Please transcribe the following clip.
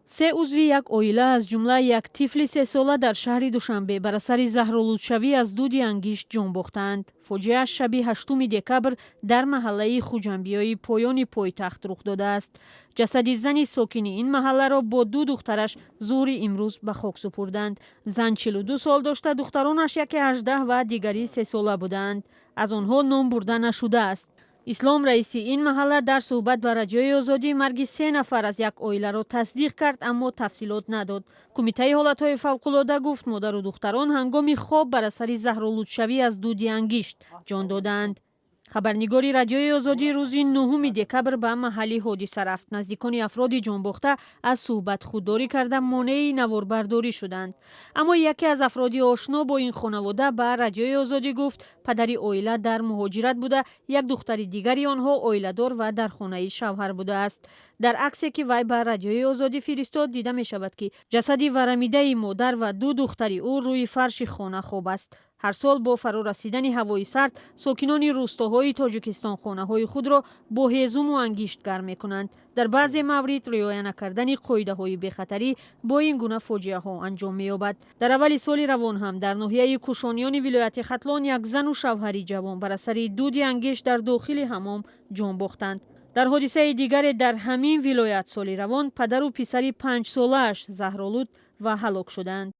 سه عضوی یک اویله از جمله یک طفل 3 ساله در شهر دوشنبه بر اثر زهرآلودشوی از دود انگشت جان باختند. فاجعه شب 8 دکبر در محله خوجنبیای پایان پایتخت رخ داده است. جسد زن ساکن این محله را با 2 دخترش ظهر امروز به خاک سپردند. زن 42 سال داشته، دخترانش یکی 18 و دیگری 3 ساله بودند. از آنها نام برده نشده است. اسلام رئیسی این محله در صحبت با رادیوی آزادی مرگ 3 نفر از یک اویله را تصدیق کرد، اما تفصیلات نداد. کمیته حالتهای فوق‌العاده گفت مادر و دختران هنگام خواب بر اثر زهرآلودشوی از دود انگشت جان دادند. خبرنگاری رادیوی آزادی روز 9 دکبر به محل حادثه رفت. نزدیکان افراد جانباخته از صحبت خودداری کرده مانع نواربرداری شدند. اما یکی از افراد آشنا با این خانواده به رادیوی آزادی گفت پدر اویله در مهاجرت بوده، یک دختر دیگری آنها اویله‌دار و در خانه شوهر بوده است. در عکسی که وی به رادیوی آزادی فرستاد دیده می شود که جسد ورمیده مادر و 2 دختر او روی فرش خانه خواب است. هر سال با فرا رسیدن هوای سرد ساکنان روستاهای تاجیکستان خانه‌های خود را با هیزم و انگشت گرم می‌کنند. در بعضی موارد رعایت نکردن قاعده‌های بی‌خطری با این گونه فاجعه‌ها انجام می‌یابد. در اول سال روان هم در ناحیه کوشانیان ولایت ختلان یک زن و شوهری جوان بر اثر دود انگشت در داخل حمام جان باختند. در حادثه دیگر در همین ولایت سال روان پدر و پسر 5 ساله‌اش زهرآلود و هلاک شدند.